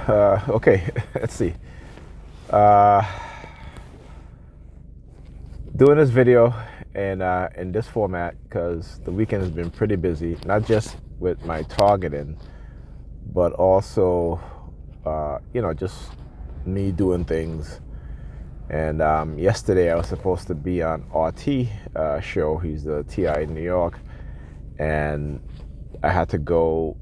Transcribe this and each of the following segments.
Okay, let's see. Uh, Doing this video in this format because the weekend has been pretty busy, not just with my targeting, but also, just me doing things. And yesterday I was supposed to be on RT show. He's the TI in New York, and I had to go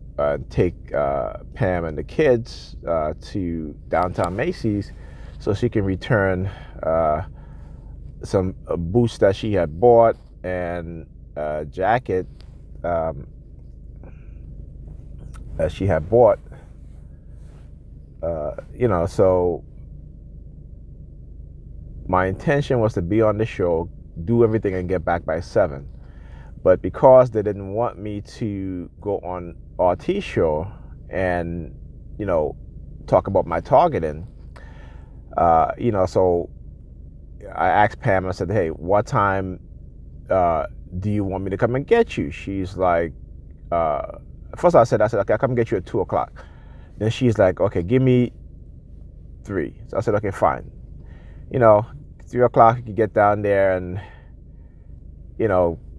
take Pam and the kids to downtown Macy's so she can return some boots that she had bought and a jacket that she had bought. So my intention was to be on the show, do everything, and get back by 7. But because they didn't want me to go on RT show and, talk about my targeting, so I asked Pam, I said, hey, what time do you want me to come and get you? She's like, first I said, okay, I'll come get you at 2 o'clock. Then she's like, okay, give me 3. So I said, okay, fine. 3 o'clock, you can get down there and,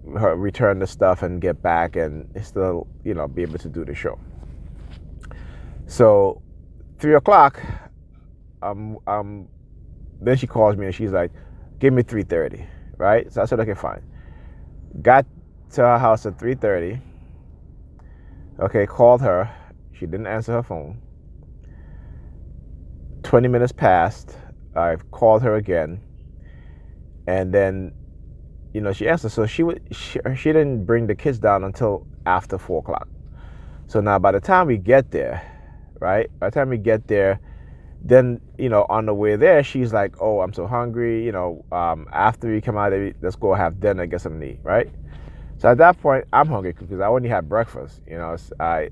return the stuff and get back and still, be able to do the show. So 3 o'clock, then she calls me and she's like, give me 3:30, right? So I said, okay, fine. Got to her house at 3:30. Okay, called her. She didn't answer her phone. 20 minutes passed. I've called her again. And then, she answered. So she didn't bring the kids down until after 4 o'clock. So now by the time we get there, right? By the time we get there, then, on the way there, she's like, oh, I'm so hungry. After we come out, let's go have dinner, get something to eat, right? So at that point, I'm hungry because I only had breakfast. I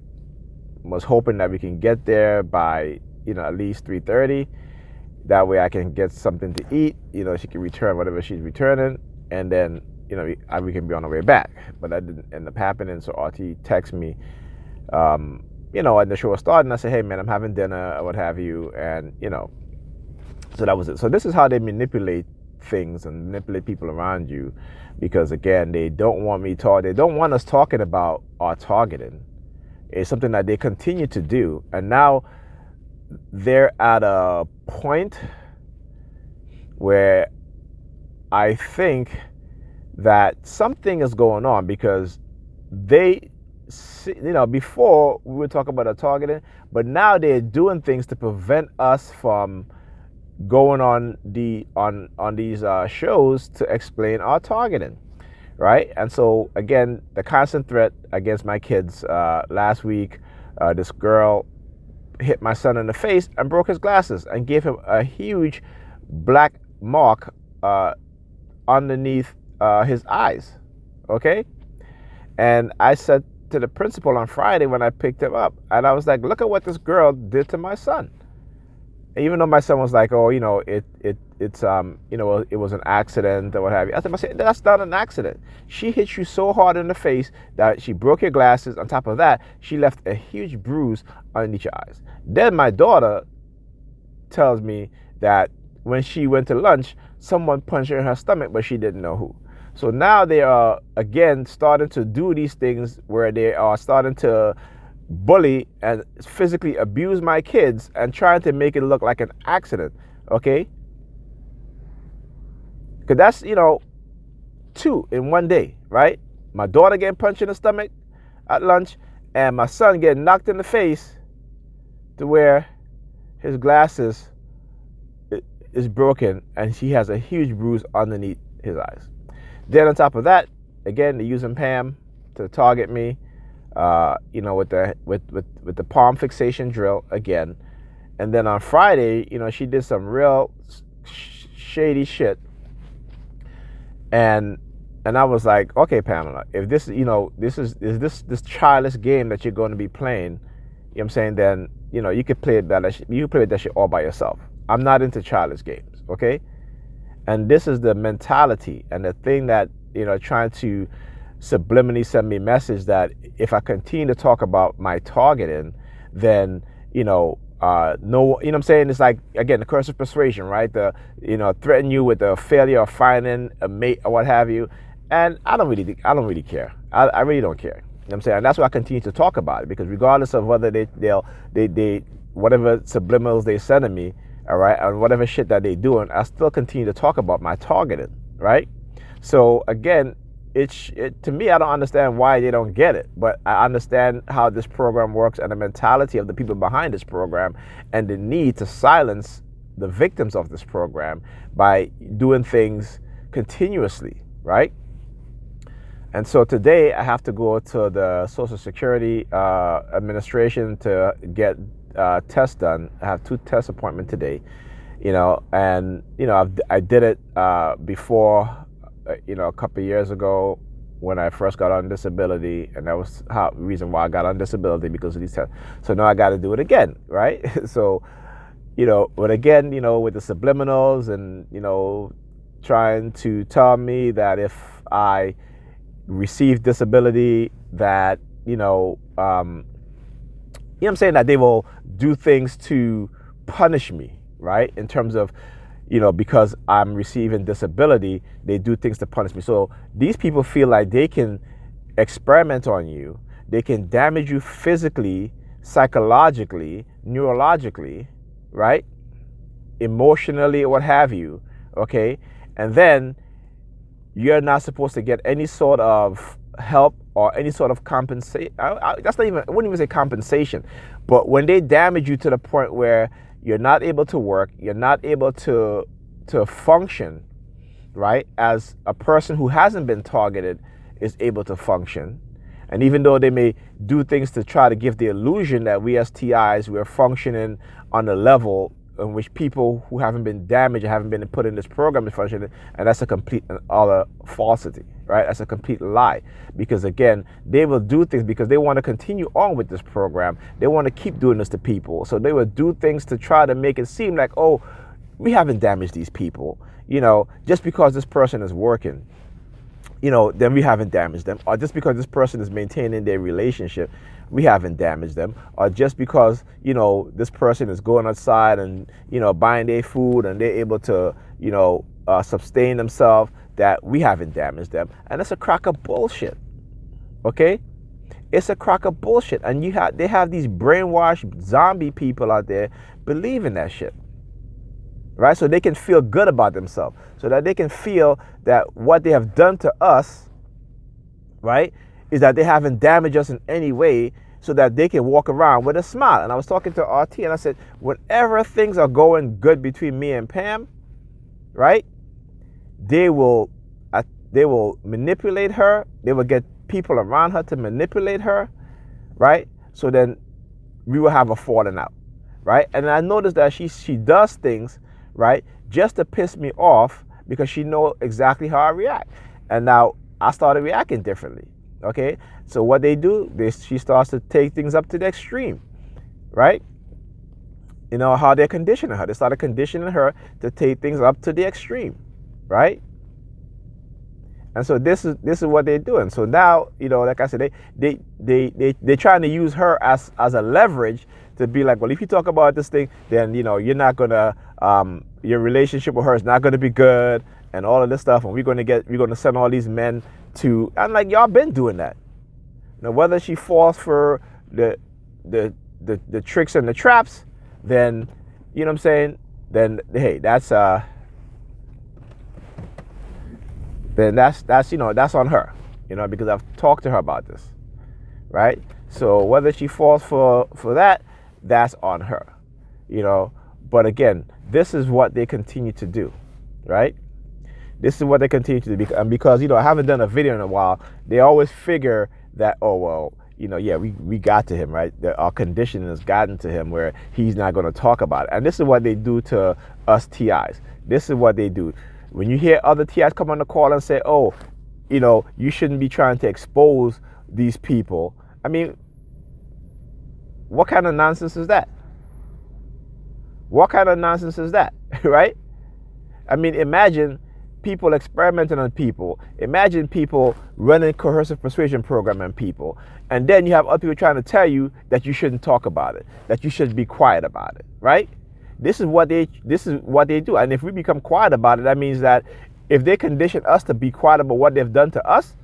was hoping that we can get there by, at least 3:30. That way I can get something to eat. She can return whatever she's returning. And then, we can be on our way back. But that didn't end up happening. So RT texted me, and the show was starting. I said, hey, man, I'm having dinner or what have you. And, so that was it. So this is how they manipulate things and manipulate people around you. Because, again, they don't want they don't want us talking about our targeting. It's something that they continue to do. And now they're at a point where I think that something is going on because they, before we would talk about our targeting, but now they're doing things to prevent us from going on these shows to explain our targeting, right? And so again, the constant threat against my kids. Last week, this girl hit my son in the face and broke his glasses and gave him a huge black mark underneath his eyes. Okay, and I said to the principal on Friday when I picked him up, and I was like, look at what this girl did to my son. And even though my son was like, oh, it was an accident or what have you. I said, that's not an accident. She hit you so hard in the face that she broke your glasses. On top of that, she left a huge bruise underneath your eyes. Then my daughter tells me that when she went to lunch, someone punched her in her stomach, but she didn't know who. So now they are, again, starting to do these things where they are starting to bully and physically abuse my kids and trying to make it look like an accident, okay? Because that's, 2 in one day, right? My daughter getting punched in the stomach at lunch and my son getting knocked in the face to where his glasses is broken and he has a huge bruise underneath his eyes. Then on top of that, again, they're using Pam to target me, with the palm fixation drill again. And then on Friday, she did some real shady shit. And I was like, okay, Pamela, if this, this childish game that you're going to be playing, what I'm saying, then, you could play that shit all by yourself. I'm not into childish games, okay? And this is the mentality and the thing that, trying to subliminally send me a message that if I continue to talk about my targeting, then, no, you know what I'm saying? It's like, again, the coercive persuasion, right? The, threaten you with the failure of finding a mate or what have you. And I don't really care. I really don't care. You know what I'm saying? And that's why I continue to talk about it, because regardless of whether they whatever subliminals they sending me, all right, and whatever shit that they doing, I still continue to talk about my targeted, right? So again, to me, I don't understand why they don't get it, but I understand how this program works and the mentality of the people behind this program and the need to silence the victims of this program by doing things continuously, right? And so today I have to go to the Social Security Administration to get tests done. I have 2 test appointments today, and I did it before. A couple of years ago when I first got on disability, and that was the reason why I got on disability, because of these tests. So now I got to do it again, right? So, but again, with the subliminals and, trying to tell me that if I receive disability, that, I'm saying that they will do things to punish me, right? In terms of, because I'm receiving disability, they do things to punish me. So these people feel like they can experiment on you. They can damage you physically, psychologically, neurologically, right? Emotionally, or what have you, okay? And then you're not supposed to get any sort of help or any sort of compensation. That's not even, I wouldn't even say compensation. But when they damage you to the point where you're not able to work, you're not able to function, right? As a person who hasn't been targeted is able to function. And even though they may do things to try to give the illusion that we as TIs, we're functioning on the level in which people who haven't been damaged, haven't been put in this program is functioning, and that's a complete and utter falsity, right? That's a complete lie. Because again, they will do things because they want to continue on with this program. They want to keep doing this to people. So they will do things to try to make it seem like, oh, we haven't damaged these people, just because this person is working, then we haven't damaged them. Or just because this person is maintaining their relationship, we haven't damaged them. Or just because, this person is going outside and, buying their food and they're able to, sustain themselves, that we haven't damaged them. And it's a crock of bullshit, okay? It's a crock of bullshit. And they have these brainwashed zombie people out there believing that shit, right? So they can feel good about themselves, so that they can feel that what they have done to us, right, is that they haven't damaged us in any way, so that they can walk around with a smile. And I was talking to RT and I said, whenever things are going good between me and Pam, right, they will manipulate her. They will get people around her to manipulate her, right? So then we will have a falling out, right? And I noticed that she does things, right, just to piss me off, because she knows exactly how I react. And now I started reacting differently, okay? So what they do, she starts to take things up to the extreme, right? How they're conditioning her. They started conditioning her to take things up to the extreme, right? And so this is what they're doing. So now, like I said, they're trying to use her as a leverage to be like, well, if you talk about this thing, then you're not gonna your relationship with her is not gonna be good, and all of this stuff, and we're gonna send all these men to. I'm like, y'all been doing that. Now, whether she falls for the tricks and the traps, then what I'm saying, then hey, that's that's on her, because I've talked to her about this, right? So whether she falls for that, that's on her, But again, this is what they continue to do, right? This is what they continue to do, and because I haven't done a video in a while, they always figure that, oh well, yeah, we got to him, right? Our conditioning has gotten to him where he's not going to talk about it. And this is what they do to us TIs. This is what they do. When you hear other TIs come on the call and say, oh, you shouldn't be trying to expose these people. I mean, what kind of nonsense is that? What kind of nonsense is that, right? I mean, imagine people experimenting on people. Imagine people running coercive persuasion program on people, and then you have other people trying to tell you that you shouldn't talk about it, that you should be quiet about it, right? This is what they do. And if we become quiet about it, that means that if they condition us to be quiet about what they've done to us,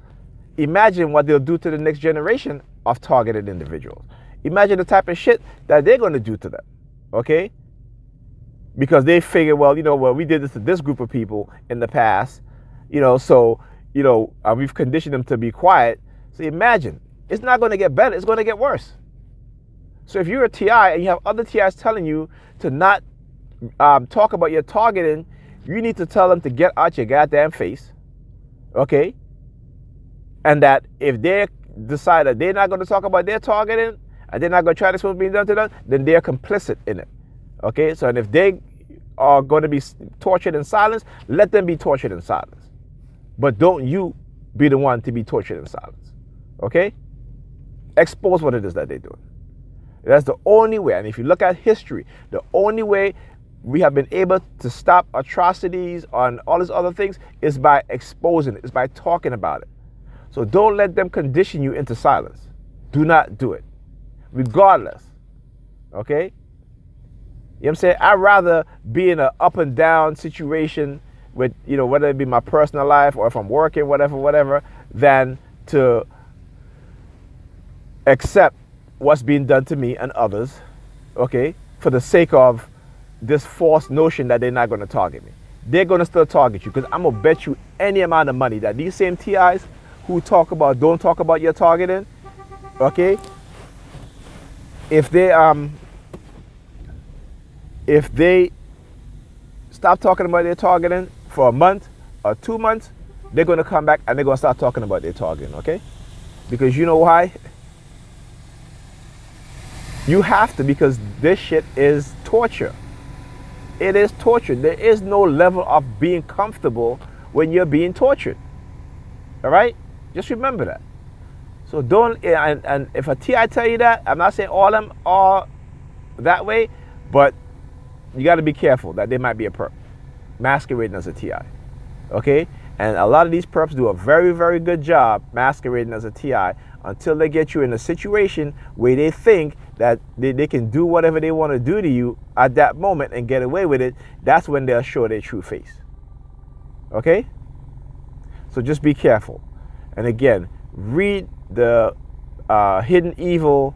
imagine what they'll do to the next generation of targeted individuals. Imagine the type of shit that they're going to do to them, okay? Because they figure, well, we did this to this group of people in the past, so, we've conditioned them to be quiet. So imagine, it's not going to get better, it's going to get worse. So if you're a TI and you have other TIs telling you to not talk about your targeting, you need to tell them to get out your goddamn face, okay? And that if they decide that they're not going to talk about their targeting and they're not going to try to what's being done to them, then they're complicit in it, okay? So and if they are going to be tortured in silence, let them be tortured in silence. But don't you be the one to be tortured in silence, okay? Expose what it is that they're doing. That's the only way. And if you look at history, the only way we have been able to stop atrocities on all these other things is by exposing it, is by talking about it. So don't let them condition you into silence. Do not do it, regardless, okay? You know what I'm saying? I'd rather be in an up and down situation with, whether it be my personal life or if I'm working, whatever, than to accept what's being done to me and others, okay, for the sake of this false notion that they're not going to target me. They're going to still target you, because I'm going to bet you any amount of money that these same TIs who don't talk about your targeting, okay, if they stop talking about their targeting for a month or 2 months, they're going to come back and they're going to start talking about their targeting, okay? Because you know why? You have to, because this shit is torture. It is torture. There is no level of being comfortable when you're being tortured. All right? Just remember that. So don't, and if a TI tell you that, I'm not saying all of them are that way, but you got to be careful that they might be a perp masquerading as a TI. Okay? And a lot of these perps do a very, very good job masquerading as a TI until they get you in a situation where they think that they can do whatever they want to do to you at that moment and get away with it. That's when they'll show their true face. Okay? So just be careful. And again, read the Hidden Evil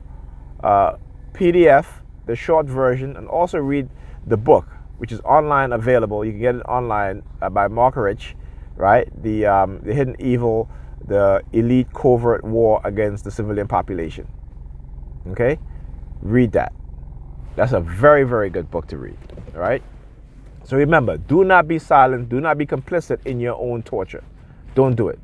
PDF, the short version, and also read the book, which is online available. You can get it online by Mark Rich, right? The Hidden Evil, the Elite Covert War Against the Civilian Population. Okay? Read that. That's a very, very good book to read. All right? So remember, do not be silent. Do not be complicit in your own torture. Don't do it.